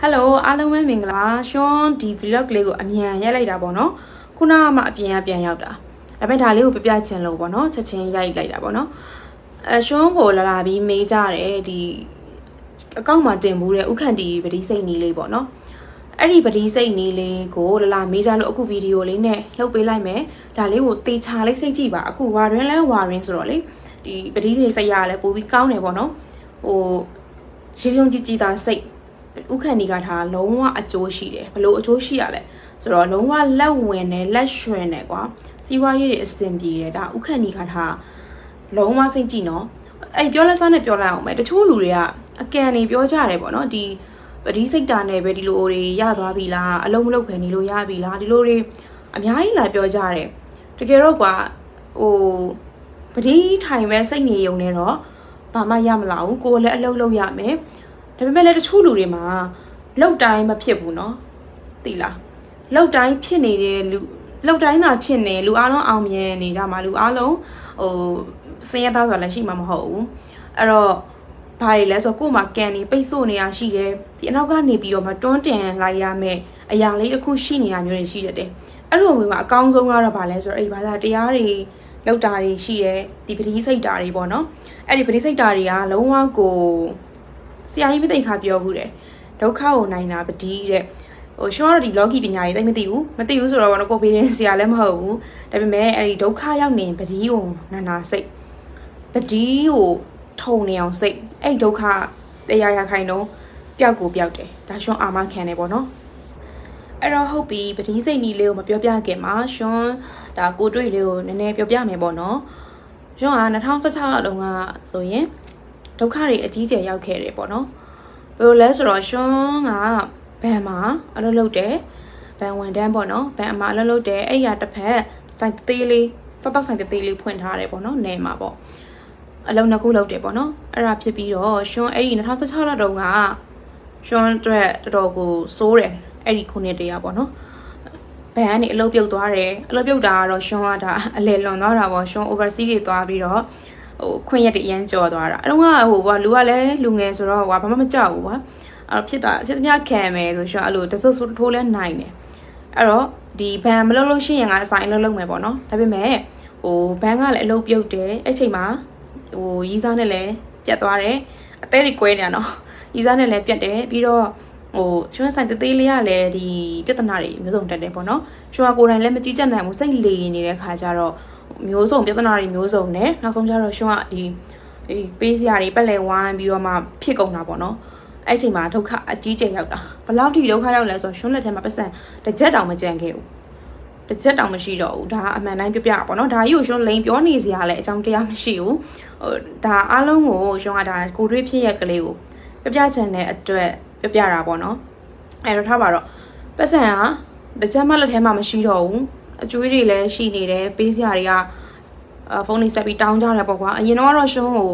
Hello အားလုံးပဲမင်္ဂလာရှွန်ဒီ vlog လေးကိုအမြန်ရိုက်လိုက်တာပေါ့နော်ခုနကမှအပြင်ပြန်ရောက်တာဒါပေမဲ့ဒါလေးကိုပြချင်လို့ပေါ့နော်ချက်ချင်းရိုက်လိုက်တာပေါ့နော်ရှွန်ကိုလာပြီးမေးကြတယ်ဒီအကောင့်မှာတင်ဘူးတဲ့ဥခန့်တီပတိစိတ်နီးလေးပေါ့နော်အဲ့ဒီပတိစိတ်နီးလေးကိုလာမေးကြလို့အခုဗီဒီယိုလေးနဲ့လှုပ်ပေးလိုက်မယ်ဒါလေးကိုတေချာလေးစိတ်ကြည့်ပါအခုဝါရင်းလဲဝါရင်းဆိုတော့လေဒီပတိလေးစိတ်ရလဲပို့ပြီးကောင်းတယ်ပေါ့နော်ဟိုရေပြုံးကြည်ကြည်သာစိတ်ဥခန့်ဒီကထားလုံးဝအကျိုးရှိတယ်ဘလို့အကျိုးရှိရလဲဆိုတော့လုံးဝလက်ဝင်နဲ့လက်ရွှင်နဲ့ကွာစီးပွားရေးတွေအဆင်ပြေတယ်ဒါဥခန့်ဒီကထားလုံးဝစိတ်ကြည့်နော်အဲ့ပြောလက်စားနဲ့ပြောလိုက်အောင်မယ်တချို့လူတွေကအကန်နေပြောကြတယ်ပေါ့နော်ဒီပတိစိတ်တာနဲ့ပဲဒီလိုတွေရသွားပြီလားအလုံးမလုံးခဲနေလို့ရပြီလားဒီလိုတွေအများကြီးလာပြောကြတယ်တကယ်တော့ကွာဟိုပတိထိုင်ပဲစိတ်နေုံနဲ့တော့ဘာမှရမလာဘူးကိုယ်လည်းအလုံးလုံးရမယ်ဒါပေမဲ့လည်းတချို့လူတွေမှာလောက်တိုင်းမဖြစ်ဘူးเนาะသိလားလောက်တိုင်းဖြစ်နေတဲ့လူလောက်တိုင်းသာဖြစ်နေလူအားလုံးအောင်မြင်နေကြမှာလူအားလုံးဟိုစင်ရသားဆိုတာလည်းရှိမှာမဟုတ်ဘူးအဲ့တော့ဘာတွေလဲဆိုကို့မှာကန်နေပိတ်ဆို့နေတာရှိတယ်ဒီအနောက်ကနေပြီးတော့မှတွန်းတင်လိုက်ရမယ်အရာလေးတစ်ခုရှိနေတာမျိုးတွေရှိတတ်တယ်အဲ့လိုမျိုးမှာအကောင်းဆုံးကတော့ဘာလဲဆိုတော့အဲ့ဒီဘာသာတရားတွေလောက်တာတွေရှိတယ်ဒီပတိစိတ်တာတွေပေါ့နော်အဲ့ဒီပတိစိတ်တာတွေကလုံးဝကိုဆရာကြီးမသိခါပြောဘူးတဲ့ဒုက္ခကိုနိုင်တာပတိတဲ့ဟိုရှောတော့ဒီလောကီပညာတွေသိမသိဘူးဆိုတော့ဘာလို့ကိုပေးနေဆရာလည်းမဟုတ်ဘူးဒါပေမဲ့အဲ့ဒီဒုက္ခရောက်နေပတိကိုနာနာစိတ်ပတိကိုထုံနေအောင်စိတ်အဲ့ဒီဒုက္ခတရားရခိုင်တော့ပျောက်ကိုပျောက်တယ်ဒါရှွန်အာမခံတယ်ပေါ့နော်အဲ့တော့ဟုတ်ပြီပတိစိတ်နီးလေးကိုမပြောပြခင်မှာရှွန်ဒါကိုတွေ့လေးကိုနည်းနည်းပြောပြမယ်ပေါ့နော်ရှွန်က2016လောက်တုန်းကဆိုရင်ဒုက္ခတွေအကြီးကျယ်ရောက်ခဲ့တယ်ပေါ့နော်ဘယ်လိုလဲဆိုတော့ရှွန်ကဘန်မှာအလုပ်လုပ်တယ်ဘန်ဝန်တန်းပေါ့နော်ဘန်အမအလုပ်လုပ်တယ်အဲ့ရတစ်ဖက်စိုက်သေးလေးစောက်ဆိုင်သေးလေးဖွင့်ထားတယ်ပေါ့နော်နယ်မှာပေါ့အလုံးနှစ်ခုလုပ်တယ်ပေါ့နော်အဲ့ဒါဖြစ်ပြီးတော့ရှွန်အဲ့ဒီ2016လောက်တုန်းကရှွန်အတွက်တော်တော်ကိုစိုးတယ်အဲ့ဒီခုနှစ်တည်းပေါ့နော်ဘန်ကနေအလုပ်ပြုတ်သွားတယ်အလုပ်ပြုတ်တာကတော့ရှွန်ကဒါအလေလွန်သွားတာပေါ့ရှွန် overseas တွေသွားပြီးတော့ဟိုခွင့်ရက်တရမ်းကြော်သွားတာအဲ့တော့ဟိုကွာလူကလည်းလူငယ်ဆိုတော့ကွာဘာမှမကြောက်ဘူးကွာအဲ့ဖြစ်တာချက်သမျှခံမယ်ဆိုရှင်အဲ့လိုတစွတ်စွတ်ထိုးလဲနိုင်တယ်အဲ့တော့ဒီဘန်မလုပ်လို့ရှိရင်ကအဆိုင်လုပ်မယ်ပေါ့နော်ဒါပေမဲ့ဟိုဘန်ကလည်းအလုပ်ပြုတ်တယ်အဲ့ချိန်မှာဟိုရီးစားနဲ့လည်းပြတ်သွားတယ်အသေးတွေကွဲနေတာနော်ရီးစားနဲ့လည်းပြတ်တယ်ပြီးတော့ဟိုကျွန်းဆိုင်တသေးလေးကလည်းဒီပြဿနာတွေမျိုးစုံတက်တယ်ပေါ့နော်ကျွန်းကကိုယ်တိုင်လည်းမကြည့်ကြနိုင်ဘူးစိတ်လေနေတဲ့ခါကျတော့မျိုးစုံပြဿနာတွေမျိုးစုံနဲ့နောက်ဆုံးကျတော့ရှွန်းကဒီပေးစရာတွေပက်လဲဝိုင်းပြီးတော့မှဖြစ်ကုန်တာပေါ့နော်အဲ့ချိန်မှာဒုက္ခအကြီးကျယ်ရောက်တာဘယ်လောက်ထိဒုက္ခရောက်လဲဆိုတော့ရှွန်းလက်ထဲမှာပတ်စံတစ်ချက်တောင်မကြံခဲ့ဘူးတစ်ချက်တောင်မရှိတော့ဘူးဒါအမှန်တိုင်းပြပြပေါ့နော်ဒါကြီးကိုရှွန်းလိန်ပြောနေစရာလည်းအကြောင်းတရားမရှိဘူးဟိုဒါအားလုံးကိုရှွန်းကဒါကိုတွေးဖြစ်ရက်ကလေးကိုပြပြချင်တဲ့အတွက်ပြပြတာပေါ့နော်အဲ့တော့ထားပါတော့ပတ်စံကတစ်ချက်မှလက်ထဲမှာမရှိတော့ဘူးအကျွေးတွေလည်းရှိနေတယ်ပေးစရာတွေကဖုန်းတွေဆက်ပြီးတောင်းကြတယ်ပေါ့ကွာအရင်တော့ရှွန်းကို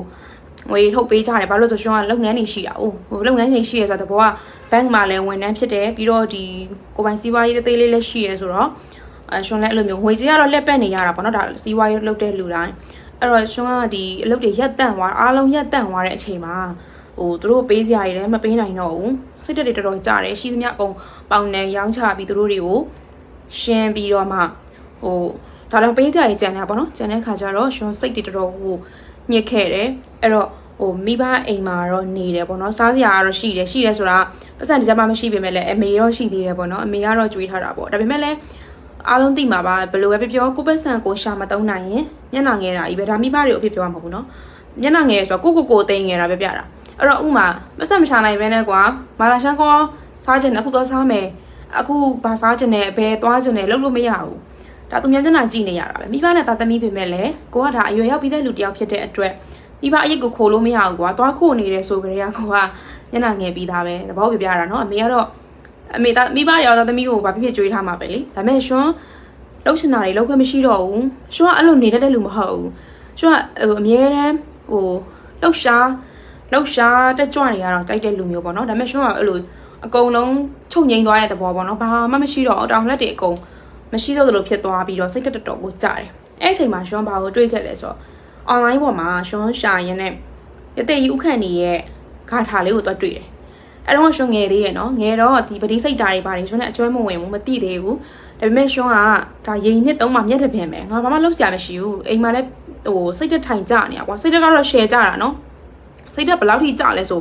ငွေထုတ်ပေးကြတယ်ဘာလို့ဆိုရှွန်းကလုပ်ငန်းတွေရှိတာဟိုလုပ်ငန်းတွေရှိရဆိုတော့ဘောကဘဏ်မှာလည်းဝန်ထမ်းဖြစ်တယ်ပြီးတော့ဒီကိုပိုင်စီးပွားရေးသေးလေးလည်းရှိရဆိုတော့ရှွန်းလည်းအဲ့လိုမျိုးငွေကြေးကတော့လက်ပတ်နေရတာပေါ့နော်ဒါစီးပွားရေးလုပ်တဲ့လူတိုင်းအဲ့တော့ရှွန်းကဒီအလုပ်တွေရက်တန့်သွားအားလုံးရက်တန့်သွားတဲ့အချိန်မှာဟိုသူတို့ပေးစရာတွေလည်းမပေးနိုင်တော့ဘူးစိတ်တက်တွေတော်တော်ကြတယ်ရှိသမျှအကုန်ပေါင်နဲ့ရောင်းချပြီးသူတို့တွေကိုရှင်းပြီးတော့မှဟိုဒါတော့ပေးစရာကြီးကြံနေတာပေါ့နော်ကြံတဲ့ခါကျတော့ရှွန်စိတ်တွေတော်တော်ဟိုညစ်ခဲ့တယ်အဲ့တော့ဟိုမိဘအိမ်မှာတော့နေတယ်ပေါ့နော်စားစရာကတော့ရှိတယ်ဆိုတာပတ်စံဒီကြမှာမရှိပေမဲ့လည်းအမေတော့ရှိသေးတယ်ပေါ့နော်အမေကတော့ကြွေးထားတာပေါ့ဒါပေမဲ့လည်းအားလုံးသိမှာပါဘယ်လိုပဲပြောကိုပတ်စံကိုရှာမတုံးနိုင်ရင်မျက်နှာငယ်တာကြီးပဲဒါမိဘတွေအဖြစ်ပြောရမှာပေါ့နော်မျက်နှာငယ်ဆိုတော့ကိုသိငယ်တာပဲပြတာအဲ့တော့ဥမာပတ်စံမရှာနိုင်ပဲနဲ့ကွာမာလာရှန်ကောစားချင်တယ်အခုတော့စားမယ်အခုဘာစားချင်တယ်ဘယ်သွားချင်တယ်လုပ်လို့မရဘူးဒါသူများမျက်နှာကြည့်နေရတာပဲမိဘနဲ့သားသမီးပြင်မဲ့လေကိုကဒါအရွယ်ရောက်ပြီးတဲ့လူတယောက်ဖြစ်တဲ့အတွက်မိဘအရေးကိုခိုးလို့မရဘူးကွာသွားခိုးနေတယ်ဆိုကြတဲ့ကိုကမျက်နှာငယ်ပြီးသားပဲသဘောပြတာနော်အမေကတော့အမေသားမိဘရောသားသမီးကိုဘာဖြစ်ကြွေးထားမှာပဲလေဒါပေမဲ့ရှွန်းလှုပ်ရှင်တာတွေလောက်ခွင့်မရှိတော့ဘူးရှွန်းကအဲ့လိုနေတတ်တဲ့လူမဟုတ်ဘူးရှွန်းကဟိုအမြဲတမ်းဟိုလှုပ်ရှားတက်ကြွနေရတော့တိုက်တဲ့လူမျိုးပေါ့နော်ဒါပေမဲ့ရှွန်းကအဲ့လိုအကုန်လုံးချုပ်ငိမ့်သွားတဲ့သဘောပေါ့နော်ဘာမှမရှိတော့တောင်လက်တွေအကုန်မရှိတော့သလိုဖြစ်သွားပြီးတော့စိတ်တက်တော်ကိုကြတယ်အဲ့အချိန်မှာရှွန်းဘာကိုတွေးခဲ့လဲဆိုတော့ online ပေါ်မှာရှွန်းရှာရင်းနဲ့ရတဲ့ကြီးဥခန့်နေရဲ့ဂါထာလေးကိုသွားတွေ့တယ် အဲ့တော့ရှင်ငယ်သေးရနော်ငယ်တော့ဒီပတိစိတ်တာတွေပါတယ်ရှင်နဲ့အကျွမ်းမဝင်ဘူးမတိသေးဘူးဒါပေမဲ့ရှင်ကဒါရိန်နှစ်သုံးမှမျက်တစ်ပင်ပဲငါဘာမှလုပ်စရာမရှိဘူးအိမ်မှာလည်းဟိုစိတ်တက်ထိုင်ကြနေရကွာစိတ်တက်ကတော့ share ကြတာနော်စိတ်တက်ဘယ်လောက်ထိကြလဲဆို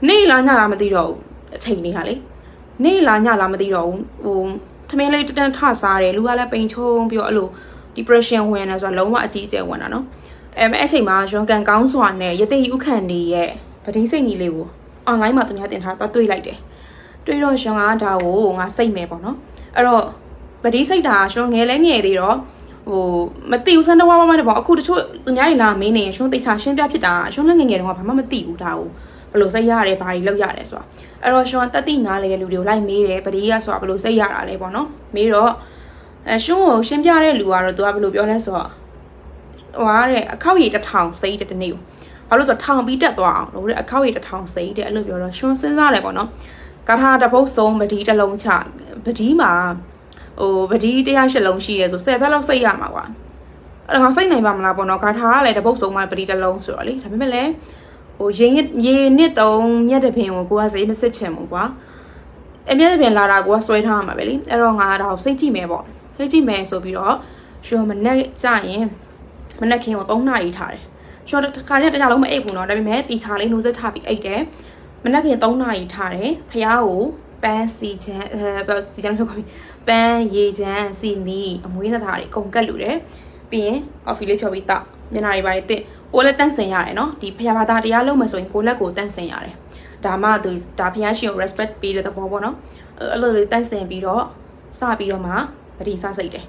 နေလားညလားမသိတော့ဘူးအချိန်လေးကလေနေလားညလားမသိတော့ဘူးဟိုသမင်းလေးတန်းထစားတယ်လူကလည်းပိန်ချုံပြီးတော့အဲ့လို depression ဝင်နေဆိုတာလုံးဝအကြီးအကျယ်ဝင်တာနော်အဲ့ချိန်မှာရွန်ကန်ကောင်းစွာနဲ့ရတိဥခံနေရဲ့ပတိစိတ်ကြီးလေးကို online မှာသူများတင်ထားတော့တွေ့လိုက်တယ်တွေ့တော့ရှင်ကဒါကိုငါစိတ်မယ်ပေါ့နော်အဲ့တော့ပတိစိတ်တာရှင်ငယ်လဲငယ်သေးတော့ဟိုမသိဘူးစမ်းတဝါးဝါးမှတပေါ့အခုတချို့သူများကြီးလာမင်းနေရှင်သိချာရှင်းပြဖြစ်တာရှင်လည်းငယ်ငယ်တုန်းကဘာမှမသိဘူးဒါကိုဘယ်လိုစိတ်ရတယ်ဘာကြီးလောက်ရတယ်ဆိုတာအဲ့တော့ရှင်တက်တိနားလေလူတွေကိုလိုက်မေးတယ်ပတိကဆိုတာဘယ်လိုစိတ်ရတာလဲပေါ့နော်မေးတော့ရှင်ကိုရှင်းပြတဲ့လူကတော့သူကဘယ်လိုပြောလဲဆိုတော့ဟိုတဲ့အခောက်ရည်1000စိတ်တဲ့နေ့ကိုဘာလို့ဆိုတော့ထောင်ပြီးတက်သွားအောင်လို့အခောက်ရည်1000စိတ်တဲ့အဲ့လိုပြောတော့ရှင်စဉ်းစားတယ်ပေါ့နော်ကာထာတပုတ်ဆုံးပတိတစ်လုံးချပတိမှာဟိုပတိ108လုံးရှိရဲဆို10ဘက်လောက်စိတ်ရမှာကွာအဲ့တော့ငါစိတ်နိုင်ပါမလားပေါ့နော်ကာထာကလည်းတပုတ်ဆုံးမှပတိတစ်လုံးဆိုတော့လေဒါပေမဲ့လည်းဟိုရေနှစ်တုံးမြက်တဲ့ပင်ကိုကိုကစိတ်မစစ်ချင်ဘူးကွာအမြက်တဲ့ပင်လာတာကိုကဆွဲထားမှာပဲလေအဲ့တော့ငါဒါကိုစိတ်ကြည့်မယ်ပေါ့စိတ်ကြည့်မယ်ဆိုပြီးတော့ရှင်မနဲ့ကြရင်မနဲ့ခင်ကို3နာရီထားတယ်ကျွန်တော်တစ်ခါကျတခြားလုံးမအိပ်ဘူးเนาะဒါပေမဲ့တီချာလေးနှိုးစက်ထားပြီးအိပ်တယ်မနက်ခင်း3နာရီထားတယ်ဖះကိုပန်းစီချမ်းစီချမ်းပြောပြီးပန်းရေချမ်းစီမီအမွေးနှစ်ထားတွေအကုန်ကတ်လူတယ်ပြီးရင်ကော်ဖီလေးဖြော်ပြီးတောက်မျက်နှာတွေပါတစ်ကိုလည်းတန့်စင်ရတယ်เนาะဒီဖះဘာသာတရားလုံးမယ်ဆိုရင်ကိုလက်ကိုတန့်စင်ရတယ်ဒါမှသူဒါဖះရှင်ကို respect ပေးတဲ့သဘောပေါ့เนาะအဲ့လိုလေးတန့်စင်ပြီးတော့စပြီးတော့မှပတိစစိတ်တယ်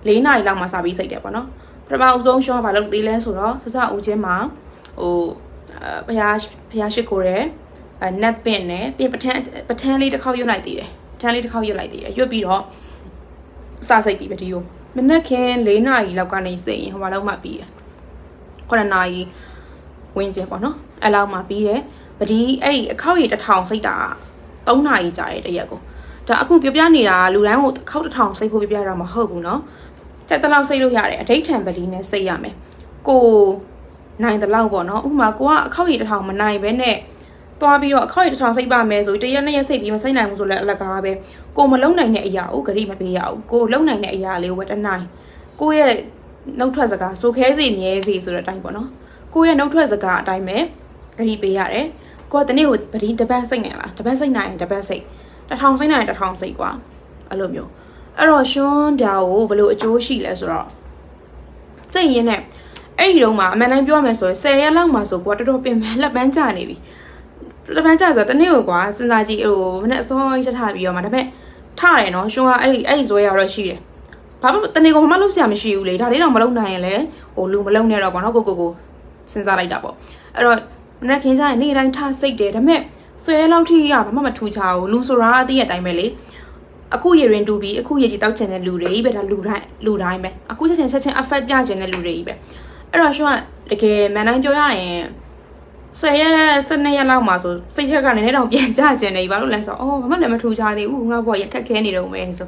4နာရီလောက်မှစပြီးစိတ်တယ်ပေါ့เนาะပထမအဆုံးရှော့ဘာလို့သေးလဲဆိုတော့စစဦးချင်းမှာဟိုဖះရှိကိုရဲနက်ပင့်နဲ့ပြင်ပထန်းလေးတစ်ခေါက်ရွတ်လိုက်သေးတယ်ပထန်းလေးတစ်ခေါက်ရွတ်လိုက်သေးတယ်ရွတ်ပြီးတော့စစိတ်ပြီးပတိကိုမနက်ခင်း4နာရီလောက်ကနေစိတ်ရင်ဟိုဘာလို့မှပြီးတယ်9နာရီဝင်းကျင်ပေါ့နော်အဲ့လောက်မှပြီးတယ်ပတိအဲ့ဒီအခောက်ရည်1000စိတ်တာ3နာရီကြာတယ်တရက်ကိုဒါအခုပြပြနေတာလူတိုင်းကိုအခောက်1000စိတ်ဖို့ပြပြတာမဟုတ်ဘူးနော်စက်တလောက်စိတ်လို့ရတယ်အဋိဌံပတိနဲ့စိတ်ရမယ်ကိုနိုင်တဲ့လောက်ပေါ့နော်ဥပမာကိုကအခောက်ရည်1000မနိုင်ဘဲနဲ့သွားပြီးတော့အခောက်ရည်1000စိတ်ပါမယ်ဆိုတရက်2ရက်စိတ်ပြီးမစိတ်နိုင်ဘူးဆိုလည်းအလကားပဲကိုမလုံနိုင်တဲ့အရာကိုဂရိမပေးရဘူးကိုလုံနိုင်တဲ့အရာလေးကိုဝတ်တနိုင်ကိုရဲ့နှုတ်ထွက်စကားဆိုခဲစီမြဲစီဆိုတဲ့အတိုင်းပေါ့နော်ကိုရဲ့နှုတ်ထွက်စကားအတိုင်းပဲဂရိပေးရတယ်ကိုကတနေ့ကိုပတိတပတ်စိတ်နိုင်လားတပတ်စိတ်နိုင်ရင်တပတ်စိတ်1000စိတ်နိုင်ရင်1000စိတ်กว่าအဲ့လိုမျိုးအဲ့တော့ရှင်ဒါကိုဘယ်လိုအကျိုးရှိလဲဆိုတော့စိတ်ရင်းနဲ့အဲ့ဒီတော့မှအမှန်တိုင်းပြောမယ်ဆိုရင်10ရက်လောက်မှဆိုကွာတော်တော်ပင်ပန်းလက်ပန်းကျနေပြီလက်ပန်းကျဆိုတော့တနေ့ကိုကွာစဉ်းစားကြည့်ဟိုမနေ့အစောကြီးထားပြီးတော့မှဒါပေမဲ့ထတယ်နော်ရှင်ကအဲ့ဒီဇွဲရတော့ရှိတယ်ဘာမှတနေ့ကိုမှလုပ်စရာမရှိဘူးလေဒါလေးတော့မလုပ်နိုင်ရင်လည်းဟိုလူမလုပ်နဲ့တော့ပေါ့နော်ကိုစဉ်းစားလိုက်တာပေါ့အဲ့တော့မနေ့ခင်းကျရင်နေ့တိုင်းထားစိတ်တယ်ဒါပေမဲ့10ရက်လောက်ထိရဘာမှမထူချဘူးလူဆိုတာအသေးရဲ့အတိုင်းပဲလေအခုရေရင်တူပြီးအခုရေကြီးတောက်ချင်တဲ့လူတွေပဲဒါလူတိုင်းပဲအခုချက်ချင်း affect ပြချင်တဲ့လူတွေကြီးပဲအဲ့တော့ရှင်ကတကယ်မန်တိုင်းပြောရရင်10ရက်12ရက်လောက်မှဆိုစိတ်ထက်ကလည်းတော့ပြန်ကြချင်တယ်ဘာလို့လဲဆိုတော့ဘာမှလည်းမထူချသေးဘူးငါ့ဘောရခက်ခဲနေတော့မယ်ဆို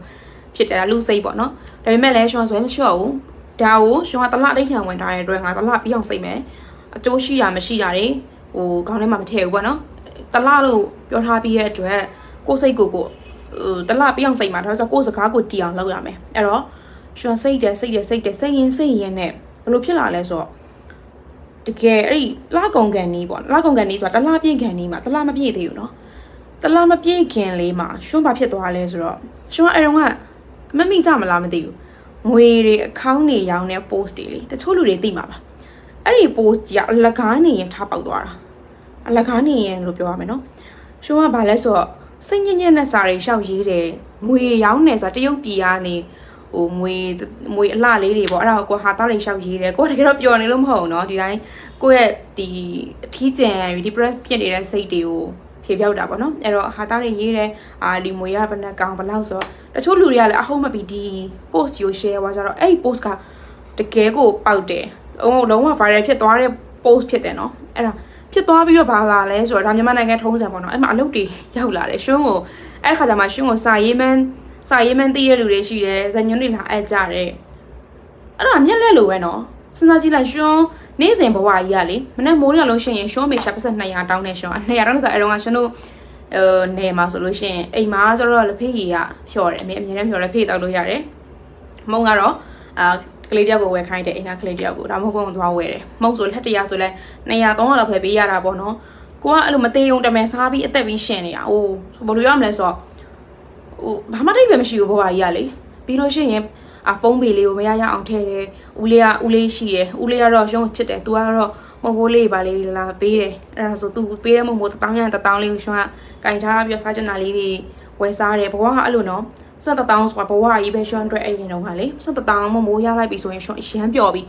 ဖြစ်တယ်လူစိတ်ပေါ့နော်ဒါပေမဲ့လည်းရှင်ဆွဲမလျှော့ဘူးဒါကိုရှင်ကတလအိတ်ထံဝင်ထားတဲ့အတွက်ငါတလပြီးအောင်စိတ်မယ်အကျိုးရှိတာမရှိတာတွေဟိုခေါင်းထဲမှာမထည့်ဘူးပေါ့နော်တလလို့ပြောထားပြီးတဲ့အတွက်ကိုယ်စိတ်ကိုတလပြအောင်စိတ်မှာဒါဆိုကိုယ်စကားကိုတီအောင်လုပ်ရမယ်အဲ့တော့ရှင်စိတ်ရင်နဲ့ဘယ်လိုဖြစ်လာလဲဆိုတော့တကယ်အဲ့ဒီလကုန်ကန်နီးပေါ့လကုန်ကန်နီးဆိုတာတလပြည့်ကန်နီးမှာတလမပြည့်သေးဘူးเนาะတလမပြည့်ခင်လေးမှာရှင်ဘာဖြစ်သွားလဲဆိုတော့ရှင်ကအဲ့တော့ကမမိကြမလားမသိဘူးငွေတွေအကောင့်တွေရောင်းတဲ့ post တွေလေတချို့လူတွေသိမှာပါအဲ့ဒီ post ကြီးကအလကားနေရင်ထားပေါက်သွားတာအလကားနေရင်လို့ပြောရမယ်เนาะရှင်ကဘာလဲဆိုတော့စိတ်ညစ်ညစ်နဲ့စာတွေရှောက်ရေးတယ်ငွေရောင်းနေဆိုတာတရုတ်ပြည်ကနေဟိုငွေအလှလေးတွေပေါ့အဲ့ဒါကိုဟာသားတွေရှောက်ရေးတယ်ကိုကတကယ်တော့ပျော်နေလို့မဟုတ်ဘူးเนาะဒီတိုင်းကိုရဲ့ဒီအထီးကျန် depress ဖြစ်နေတဲ့စိတ်တွေကိုဖြေပြောက်တာပေါ့เนาะအဲ့တော့ဟာသားတွေရေးတယ်ဒီငွေရဘယ်နှကောင်ဘယ်လောက်ဆိုတော့တချို့လူတွေကလည်းအဟုတ်မပြီးဒီ post ကို share သွားကြတော့အဲ့ဒီ post ကတကယ်ကိုပေါက်တယ်လုံးဝ viral ဖြစ်သွားတဲ့ post ဖြစ်တယ်เนาะအဲ့ဒါဖြစ်သွားပြီးတော့ဘာလာလဲဆိုတော့ဒါမြန်မာနိုင်ငံထုံးစံပေါ့နော်အဲ့မှာအလုပ်တွေရောက်လာတယ်ရှင်ကိုအဲ့ခါကျမှရှင်ကိုစာရေးမှန်းသိတဲ့လူတွေရှိတယ်ဇညွန်းတွေလာအပ်ကြတယ်အဲ့ဒါမျက်လက်လိုပဲနော်စဉ်းစားကြည့်လိုက်ရှင်နေ့စဉ်ဘဝကြီးကလေမနေ့မိုးရလုံးရှင်ရင်ရှင်မေရှာပတ်စ200တောင်းနေရှင်200တောင်းဆိုအဲ့တော့ကရှင်တို့ နေမှာဆိုလို့ရှိရင်အိမ်မှာကျတော့လက်ဖေးကြီးကဖြော်တယ်အမေအမြဲတမ်းဖြော်လက်ဖေးတောက်လို့ရတယ်မုံကတော့ကလေးတယောက်ကိုဝယ်ခိုင်းတယ်အိမ်ကကလေးတယောက်ကိုဒါမှမဟုတ်သွားဝယ်တယ်မုံဆိုလက်တရားဆိုလဲ200 300လောက်ပဲပေးရတာပေါ့နော်ကိုကအဲ့လိုမသေးုံတမဲစားပြီးအသက်ပြီးရှင်နေတာအိုးဘယ်လိုရမလဲဆိုတော့ဟိုဘာမှတိတ်ပဲမရှိဘူးဘွားကြီးကလေပြီးလို့ရှိရင်ဖုန်းပေလေးကိုမရအောင်ထည့်တယ်ဦးလေးရှိတယ်ဦးလေးကတော့ရှုံးချစ်တယ်သူကတော့မဘိုးလေးပါလေးလာပေးတယ်အဲ့ဒါဆိုသူပေးတဲ့မမို့1000ရ1000လေးကိုရှုံးကကင်ထားပြီးစားချင်တာလေးတွေဝယ်စားတယ်ဘွားကအဲ့လိုနော်1000ဆိုတာဘဝကြီးပဲရှွန်အတွက်အဲ့ရင်တော့ကလေ1000မိုးရလိုက်ပြီဆိုရင်ရှွန်အရန်ပျော်ပြီ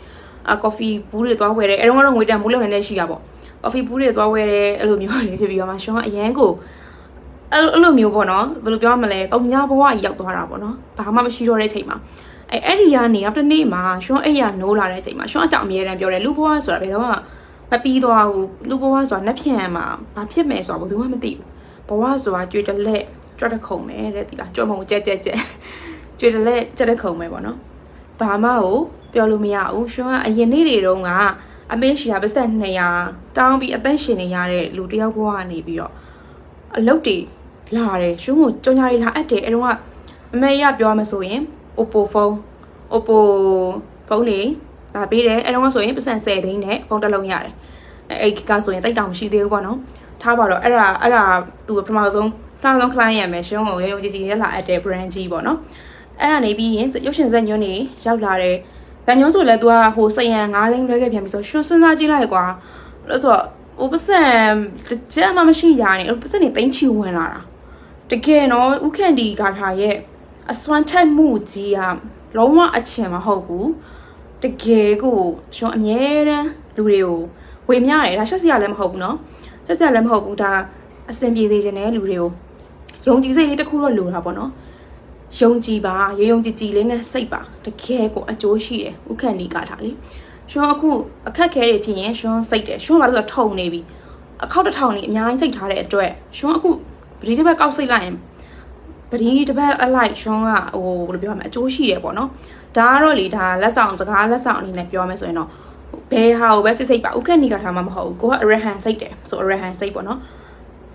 ကော်ဖီဘူးတွေသွားဝယ်တယ်အဲ့တော့ငွေတန်ဘူးလည်းလည်းရှိတာပေါ့ကော်ဖီဘူးတွေသွားဝယ်တယ်အဲ့လိုမျိုးတွေဖြစ်ပြီးတော့မှရှွန်ကအရန်ကိုအဲ့လိုမျိုးပေါ့နော်ဘယ်လိုပြောမလဲတုံညာဘဝကြီးရောက်သွားတာပေါ့နော်ဘာမှမရှိတော့တဲ့အချိန်မှာအဲ့ဒီကနေနောက်တစ်နေ့မှာရှွန်အဲ့ရနိုးလာတဲ့အချိန်မှာရှွန်အကြောင်းအမြဲတမ်းပြောတယ်လူဘဝဆိုတာဘယ်တော့မှမပြီးသွားဘူးလူဘဝဆိုတာနှက်ဖြန်မှာဘာဖြစ်မယ်ဆိုတာဘယ်သူမှမသိဘူးဘဝဆိုတာကြွေတလက်ကြွတဲ့ခုံပဲတဲ့ဒီလားကြွမုံကြက်ကြွေတလက်ကြက်တဲ့ခုံပဲပေါ့နော်ဘာမှကိုပြောလို့မရဘူးရှွန်ကအရင်နေ့တွေတုန်းကအမေရှိတာပတ်သက်200တောင်းပြီးအသက်ရှင်နေရတဲ့လူတယောက်ဘဝကနေပြီးတော့အလုပ်တွေလာတယ်ရှုံးကိုကြောင်ညာတွေလာအပ်တယ်အဲ့တော့ကအမေရပြောမှဆိုရင် Oppo ဖုန်းတွေလာပေးတယ်အဲ့တော့ဆိုရင်ပတ်စံ10သိန်းနဲ့ဖုန်းတစ်လုံးရတယ်အဲ့ကဆိုရင်တိတ်တောင်မရှိသေးဘူးပေါ့နော်ထားပါတော့အဲ့ဒါသူပထမဆုံး client ရမယ်ရှုံးကိုရုံကြည်ကြည်နဲ့လာအပ်တဲ့ brand ကြီးပေါ့နော်အဲ့ဒါနေပြီးရင်ရုပ်ရှင်ဇာတ်ညွှန်းတွေရောက်လာတယ်ဇာတ်ညွှန်းဆိုလဲ तू ကဟိုစရန်9သိန်းလွှဲခဲ့ပြန်ပြီဆိုရှွန်းစဉ်းစားကြည့်လိုက်ကွာလို့ဆိုတော့ဟိုပတ်စံတစ်ချက်မှမရှိကြနေပတ်စံနေသိန်းချီဝင်လာတာတကယ်နော်ဥခန့်ဒီဂါထာရဲ့အစွမ်းထက်မှုကြီးကလုံးဝအချင်မဟုတ်ဘူးတကယ်ကိုရှွန်းအမြဲတမ်းလူတွေကိုဝေမျှတယ်ဒါရှက်စရာလည်းမဟုတ်ဘူးနော်ရှက်စရာလည်းမဟုတ်ဘူးဒါအဆင်ပြေသေးခြင်းနဲ့လူတွေကိုယုံကြည်စိတ်လေးတစ်ခုတော့လိုတာပေါ့နော်ယုံကြည်ပါယုံကြည်ကြည်လေးနဲ့စိတ်ပါတကယ်ကိုအကျိုးရှိတယ်ဥခန့်ဒီကားထားလေရှွန်းအခုအခက်ခဲတွေဖြစ်ရင်ရှွန်းစိတ်တယ်ရှွန်းဘာလို့ဆိုထုံနေပြီအခောက်တစ်ထောင်နေအများကြီးစိတ်ထားတဲ့အတွက်ရှွန်းအခုပတိတစ်ပတ်ကောက်စိတ်လိုက်ရင်ပတိတစ်ပတ်အလိုက်ရှွန်းကဟိုဘယ်လိုပြောမလဲအကျိုးရှိတယ်ပေါ့နော်ဒါကတော့လေဒါလက်ဆောင်စကားလက်ဆောင်အနေနဲ့ပြောမယ်ဆိုရင်တော့ဘယ်ဟာကိုပဲစိတ်ပါဥခန့်ဒီကားထားမှမဟုတ်ဘူးကိုကအရဟန်စိတ်တယ်ဆိုအရဟန်စိတ်ပေါ့နော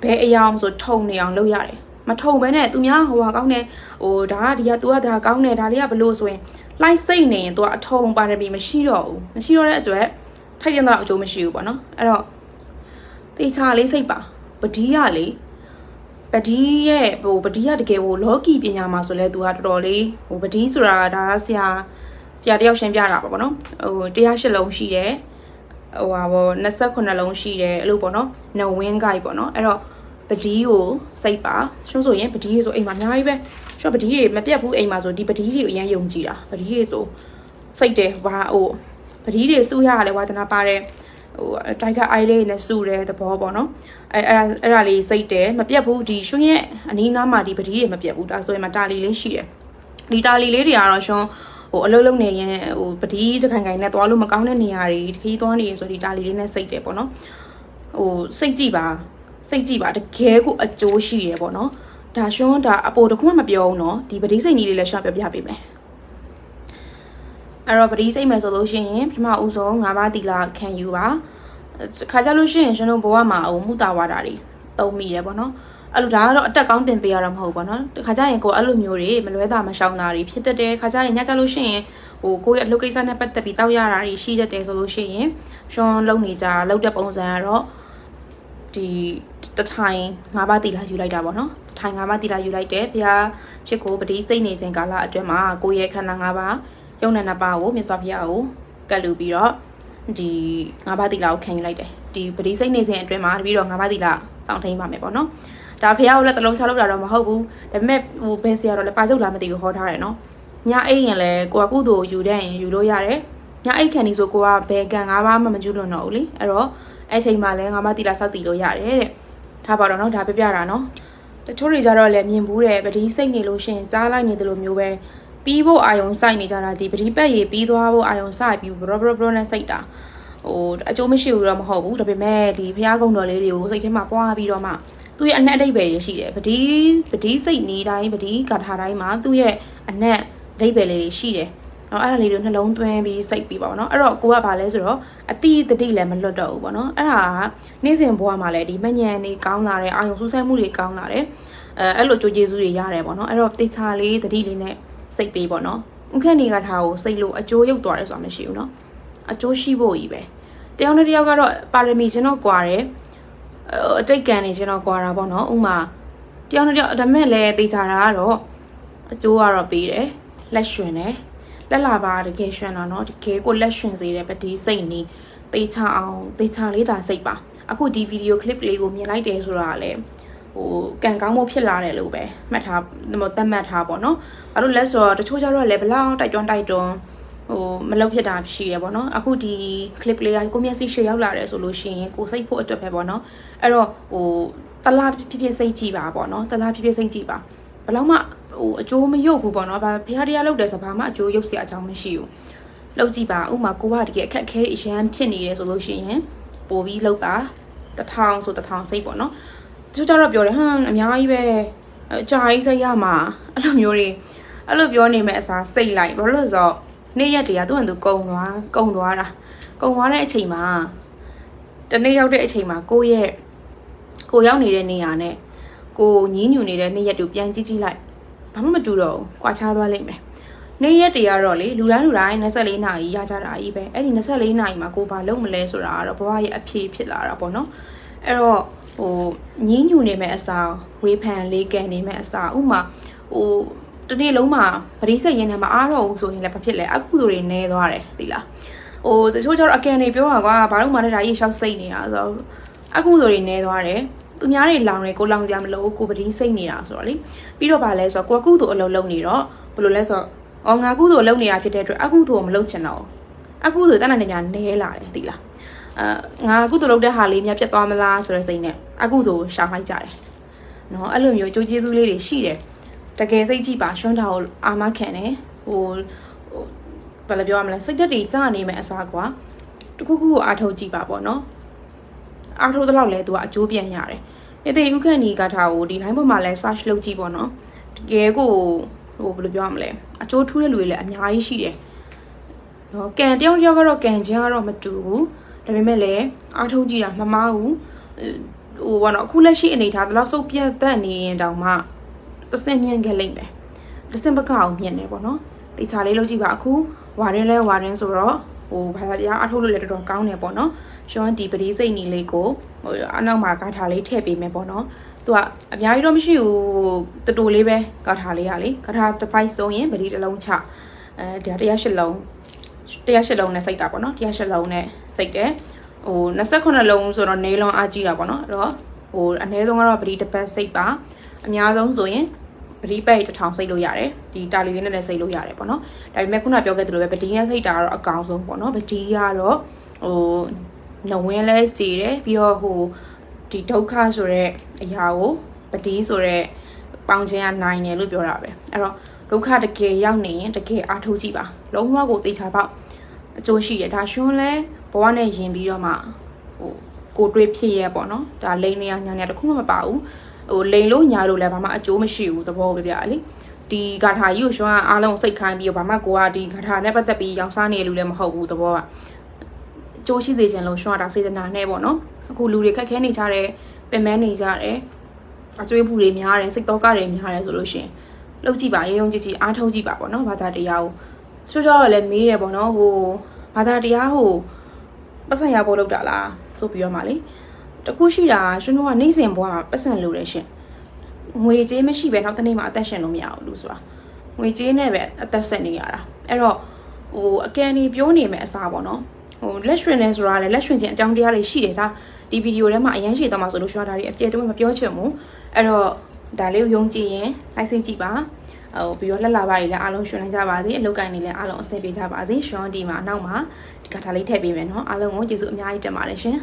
်ဘယ်အယောင်ဆိုထုံနေအောင်လုပ်ရတယ်မထုံဘဲနဲ့သူများဟိုဟာကောင်းနေဟိုဒါကဒီက तू ကဒါကောင်းနေဒါလေးကဘလို့ဆိုရင်လိုက်စိတ်နေရင် तू ကအထုံပါရမီမရှိတော့ဘူးမရှိတော့တဲ့အတွက်ထိုက်တဲ့တော့အကျိုးမရှိဘူးပေါ့နော်အဲ့တော့တေချာလေးစိတ်ပါပဒီကလေပဒီရဲ့ဟိုပဒီကတကယ်ဟိုလောကီပညာမှာဆိုလဲ तू ကတော်တော်လေးဟိုပဒီဆိုတာဒါဆရာတယောက်ရှင်းပြတာပါပေါ့နော်ဟို108လုံးရှိတယ်ဟိုဟာပေါ့28လုံးရှိတယ်အဲ့လိုပေါ့နော်နဝင်းဂိုက်ပေါ့နော်အဲ့တော့ပဒီကိုစိတ်ပါရှုံးဆိုရင်ပဒီဆိုအိမ်မှာအများကြီးပဲရှုံးပဒီတွေမပြတ်ဘူးအိမ်မှာဆိုဒီပဒီတွေကိုအရင်ယုံကြည်တာပဒီတွေဆိုစိတ်တယ်ဘာဟိုပဒီတွေစုရရတယ်ဝါသနာပါတယ်ဟိုတိုက်ခါအိုင်လေးနဲ့စုတယ်သဘောပေါ့နော်အဲ့ဒါလေးစိတ်တယ်မပြတ်ဘူးဒီရှုံးရဲ့အနီးနားမှာဒီပဒီတွေမပြတ်ဘူးဒါဆိုရင်မတာလီလေးရှိတယ်ဒီတာလီလေးတွေကတော့ရှုံးဟိုအလုံးလုံးနေရင်ဟိုပဒီတခိုင်ခိုင်နဲ့သွားလို့မကောင်းတဲ့နေရာတွေခီးသွားနေရင်ဆိုဒီတာလီလေးနဲ့စိတ်တယ်ပေါ့နော်ဟိုစိတ်ကြည့်ပါတကယ်ကိုအကျိုးရှိရပေါ့နော်ဒါရှွန်းဒါအပေါ်တခုမှမပြောဘူးနော်ဒီပတိစိတ်ကြီးလေးလည်းရှော့ပြပေးမယ်အဲ့တော့ပတိစိတ်မယ်ဆိုလို့ရှိရင်ပထမဦးဆုံး5ပါးတီလာခံယူပါခါကြလို့ရှိရင်ရှင်တို့ဘဝမှာဟိုမူတာဝါဒတွေတုံးမိတယ်ပေါ့နော်အဲ့လိုဒါကတော့အတက်ကောင်းတင်ပေးရတာမဟုတ်ဘူးပေါ့နော်ခါကြရင်ကိုအဲ့လိုမျိုးတွေမလွဲတာမရှောင်တာတွေဖြစ်တတ်တယ်ခါကြရင်ညကြလို့ရှိရင်ဟိုကိုယ့်ရဲ့အလုပ်ကိစ္စနဲ့ပတ်သက်ပြီးတောက်ရတာတွေရှိတတ်တယ်ဆိုလို့ရှိရင်ရှွန်းလုံနေကြလောက်တဲ့ပုံစံကတော့ဒီတထိုင်5ပါးတီလာယူလိုက်တာပေါ့နော်တထိုင်5ပါးတီလာယူလိုက်တယ်ဘုရားချစ်ကိုပတိစိတ်နေစဉ်ကာလအတွင်းမှာကိုယ့်ရဲ့ခန္ဓာ5ပါးယုံနာ2ပါးကိုမြတ်စွာဘုရားကိုကတ်လူပြီးတော့ဒီ5ပါးတီလာကိုခံယူလိုက်တယ်ဒီပတိစိတ်နေစဉ်အတွင်းမှာတပြီးတော့5ပါးတီလာစောင့်ထိန်ပါမယ်ပေါ့နော်ဒါဘုရားကိုလည်းတလုံးချလောက်တာတော့မဟုတ်ဘူးဒါပေမဲ့ဟိုဘယ်ဆရာတော့လည်းပါစုပ်လာမသိဘူးဟောထားတယ်နော်ညအိတ်ရင်လည်းကိုကကုသိုလ်ယူတဲ့ရင်ယူလို့ရတယ်ညအိတ်ခံနေဆိုကိုကဘယ်ကံ5ပါးမှမကျွလွန်တော့ဘူးလေအဲ့တော့အဲ့ချိန်မှာလည်း5ပါးတီလာစောက်တီလို့ရတယ်တဲ့ထားပါတော့နော်ဒါပြပြတာနော်တချို့တွေကြတော့လည်းမြင်ဘူးတယ်ပတိစိတ်နေလို့ရှင်ကြားလိုက်နေတယ်လို့မျိုးပဲပြီးဖို့အာယုံစိုက်နေကြတာဒီပတိပတ်ရည်ပြီးသွားဖို့အာယုံစိုက်ပြီးဘရောနဲ့စိတ်တာဟိုအကျိုးမရှိဘူးတော့မဟုတ်ဘူးဒါပေမဲ့ဒီဖျားကုံတော်လေးတွေကိုစိတ်ထဲမှာပွားပြီးတော့မှသူ့ရဲ့အနက်အဓိပ္ပာယ်ရရှိတယ်ပတိစိတ်နေတိုင်းပတိကာထာတိုင်းမှာသူ့ရဲ့အနက်အဓိပ္ပာယ်လေးတွေရှိတယ် အဲ့ဒါလေးတွေနှလုံးသွင်းပြီးစိတ်ပြီးပေါ့နော်အဲ့တော့ကိုကဘာလဲဆိုတော့အတိတတိလည်းမလွတ်တော့ဘူးပေါ့နော်အဲ့ဒါကနေ့စဉ်ဘဝမှာလည်းဒီမညံနေကောင်းလာတယ်အာယုံစူးစိုက်မှုတွေကောင်းလာတယ်အဲ့လိုကြိုးကျေးဇူးတွေရတယ်ပေါ့နော်အဲ့တော့တေချာလေးတတိလေးနဲ့စိတ်ပေးပေါ့နော်ဥက္ကဋ္ဌနေကထားကိုစိတ်လို့အကျိုးရုပ်သွားတယ်ဆိုတာမရှိဘူးနော်အကျိုးရှိဖို့ကြီးပဲတယောက်နဲ့တယောက်ကတော့ပါရမီချင်းတော့ကွာတယ်အတိတ်ကံနေချင်းတော့ကွာတာပေါ့နော်ဥမာတယောက်နဲ့တယောက်ဒါမဲ့လည်းတေချာတာကတော့အကျိုးကတော့ပေးတယ်လက်ရွှင်တယ်လက်လာပါတကယ်ရွှင်တာနော်တကယ်ကိုလက်ရွှင်စေတယ်ပတိစိတ်နေတေချာအောင်တေချာလေးသာစိတ်ပါအခုဒီဗီဒီယိုကလစ်လေးကိုမြင်လိုက်တယ်ဆိုတာကလည်းဟိုကံကောင်းမှုဖြစ်လာတယ်လို့ပဲမှတ်ထားသတ်မှတ်ထားပေါ့နော်ဘာလို့လဲဆိုတော့တချို့ကျတော့လည်းဘလောက်တိုက်တွန်းဟိုမလုပ်ဖြစ်တာရှိတယ်ပေါ့နော်အခုဒီ clip လေးကကိုမျက်စိရှေ့ရောက်လာတယ်ဆိုလို့ရှိရင်ကိုစိတ်ဖို့အတွက်ပဲပေါ့နော်အဲ့တော့ဟိုတလားဖြစ်စိတ်ကြည့်ပါပေါ့နော်တလားဖြစ်စိတ်ကြည့်ပါဘလောက်မှဟိုအကျိုးမရုပ်ဘူးပေါ့နော်ဘာဖះတရားလုပ်တယ်ဆိုဘာမှအကျိုးရုပ်เสียအကြောင်းမရှိဘူးလုပ်ကြည့်ပါဥမာကိုကတကယ်အခက်အခဲအရန်ဖြစ်နေတယ်ဆိုလို့ရှိရင်ပို့ပြီးလုပ်ပါ1000ဆို1000စိတ်ပေါ့နော်သူကြတော့ပြောတယ်ဟမ်အများကြီးပဲအကြာကြီးစိတ်ရမှာအဲ့လိုမျိုးတွေအဲ့လိုပြောနေမဲ့အစားစိတ်လိုက်ဘာလို့လဲဆိုတော့နေ့ရက်တွေကသူ့အတူကုံသွားတဲ့အချိန်မှာတနေ့ရောက်တဲ့အချိန်မှာကိုရောက်နေတဲ့နေရာနဲ့ကိုညင်းညူနေတဲ့နေ့ရက်တူပြန်ကြည့်လိုက်ဘာမှမတူတော့ဘူးကွာခြားသွားလိမ့်မယ်နေ့ရက်တွေကတော့လေလူတိုင်း24နာရီရကြတာကြီးပဲအဲ့ဒီ24နာရီမှာကိုဘာလုပ်မလဲဆိုတာကတော့ဘဝရဲ့အဖြစ်ဖြစ်လာတာပေါ့နော်အဲ့တော့ဟိုညင်းညူနေမဲ့အစားဝေးဖန်လေးကန်နေမဲ့အစားဥမာဟိုတနေ့လုံးမှာပရိစိတ်ရင်းနဲ့မအားတော့ဘူးဆိုရင်လည်းဘာဖြစ်လဲအခုဆိုတွေနေသွားတယ်သိလားဟိုတချို့ကျတော့အကန်တွေပြောတာကွာဘာလို့မှလည်းဒါကြီးရှောက်စိတ်နေတာဆိုတော့အခုဆိုတွေနေသွားတယ်သူများတွေလောင်တယ်ကိုလောင်ကြမလို့ကိုပရိစိတ်နေတာဆိုတော့လေပြီးတော့ဗာလဲဆိုတော့ကိုအခုဆိုအလုံးလုံးနေတော့ဘယ်လိုလဲဆိုတော့ငါအခုဆိုလုံးနေတာဖြစ်တဲ့အတွက်အခုဆိုမလုံးချင်တော့အခုဆိုတန်းတန်းနေများနဲလာတယ်သိလားငါအခုဆိုလုံးတဲ့ဟာလေးများပြတ်သွားမလားဆိုတဲ့စိတ်နဲ့အခုဆိုရှောင်လိုက်ကြတယ်နော်အဲ့လိုမျိုးကြိုးကျေးဇူးလေးတွေရှိတယ်တကယ်စိတ်ကြည့်ပါရွှန်းတာကိုအာမခံတယ်ဟိုဘယ်လိုပြောရမလဲစိတ်ဓာတ်တွေစနေမယ်အစားကွာတခုခုကိုအားထုတ်ကြည့်ပါပေါ့နော်အားထုတ်တော့လဲသူကအကျိုးပြန်ရတယ်မြေသိဥက္ကဋ္ဌနီကထားကိုဒီ line ပေါ်မှာလဲ search လုပ်ကြည့်ပေါ့နော်တကယ်ကိုဟိုဘယ်လိုပြောရမလဲအကျိုးထူးတဲ့လူတွေလည်းအများကြီးရှိတယ်နော်ကံတယောက်ကတော့ကံချင်းကတော့မတူဘူးဒါပေမဲ့လည်းအားထုတ်ကြည့်တာမမားဘူးဟိုဘောနော်အခုလက်ရှိအနေထားတော့စုပ်ပြတ်သက်နေရင်တောင်မှတစင်မြင်ခဲ့လိမ့်မယ်တစင်ပကအောင်မြင်တယ်ပေါ့နော်တေချာလေးလုပ်ကြည့်ပါအခုဝါရင်ဆိုတော့ဟိုဘာသာတရားအထုတ်လို့လည်းတော်တော်ကောင်းတယ်ပေါ့နော်ရှွန်ဒီပရိစိတ်နီလေးကိုဟိုအနောက်မှာကာထားလေးထည့်ပေးမယ်ပေါ့နော်သူကအများကြီးတော့မရှိဘူးတူတူလေးပဲကာထားလေးရလေကာထားတစ်ပိုက်ဆုံးရင်ပရိတစ်လုံးချ108လုံးနဲ့စိတ်တာပေါ့နော်108လုံးနဲ့စိတ်တယ်ဟို28လုံးဆိုတော့နေလုံးအားကြီးတာပေါ့နော်အဲ့တော့ဟိုအနည်းဆုံးကတော့ပရိတစ်ပတ်စိတ်ပါအများဆုံးဆိုရင်ပရိပတ်1000စိတ်လို့ရတယ်ဒီတာလီလေးနဲ့စိတ်လို့ရတယ်ပေါ့နော်ဒါပေမဲ့ခုနပြောခဲ့သလိုပဲပတိနဲ့စိတ်တာကတော့အကောင်းဆုံးပေါ့နော်ပတိကတော့ဟိုနဝင်းလဲကြည်တယ်ပြီးတော့ဟိုဒီဒုက္ခဆိုတဲ့အရာကိုပတိဆိုတဲ့ပေါင်းခြင်းကနိုင်တယ်လို့ပြောတာပဲအဲ့တော့ဒုက္ခတကယ်ရောက်နေရင်တကယ်အားထုတ်ကြည့်ပါလုံးဝကိုသိချပေါက်အကျိုးရှိတယ်ဒါရှွန်းလဲဘဝနဲ့ယင်ပြီးတော့မှဟိုကိုတွေးဖြစ်ရဲပေါ့နော်ဒါလိန်နေရညာနေတခုမှမပါဘူးဟိုလိန်လို့ညာလို့လည်းဘာမှအကျိုးမရှိဘူးသဘောပဲဗျာလေဒီဂါထာကြီးကိုရှွန်းကအားလုံးစိတ်ခိုင်းပြီးတော့ဘာမှကိုကဒီဂါထာနဲ့ပတ်သက်ပြီးရောင်စားနေလို့လည်းမဟုတ်ဘူးသဘောကကျိုးရှိစေချင်လို့ရှွန်းကဒါစေတနာနဲ့ပေါ့နော်အခုလူတွေခက်ခဲနေကြတယ်ပင်ပန်းနေကြတယ်အကျွေးဘူးတွေများတယ်စိတ်တော့ကတွေများတယ်ဆိုလို့ရှိရင်လောက်ကြည့်ပါရုံရုံကြည့်အားထုတ်ကြည့်ပါပေါ့နော်ဘာသာတရားကိုဆိုတော့လည်းမေးတယ်ပေါ့နော်ဟိုဘာသာတရားဟိုပတ်စံရဖို့လောက်တာလားဆိုပြီးတော့မှလေတခုရှိတာရှင်တို့ကနိုင်စဉ်ဘွားမှာပတ်စံလို့တယ်ရှင်ငွေကြေးမရှိပဲနောက်တစ်နေ့မှအသက်ရှင်လို့မရဘူးလို့ဆိုတာငွေကြေးနဲ့ပဲအသက်ဆက်နေရတာအဲ့တော့ဟိုအကန်ဒီပြောနေမယ်အစားပေါ့နော်ဟိုလက်ရွှင်နေဆိုတာလေလက်ရွှင်ခြင်းအကြောင်းတရားတွေရှိတယ်ဒါဒီဗီဒီယိုထဲမှာအရင်ရှိသွားမှာဆိုလို့ရှော့တာတွေအပြည့်တုံးမပြောချင်ဘူးအဲ့တော့ဒါလေးကိုယုံကြည်ရင်လိုက်စိတ်ကြည့်ပါဟိုပြီးတော့လက်လာပါတွေလည်းအားလုံးရွှင်နိုင်ကြပါစေအလုပ်ကိုင်းတွေလည်းအားလုံးအဆင်ပြေကြပါစေရှွန်ဒီမှာအနောက်မှာဒီကထာလေးထည့်ပေးမယ်နော်အားလုံးကိုကျေးဇူးအများကြီးတင်ပါတယ်ရှင်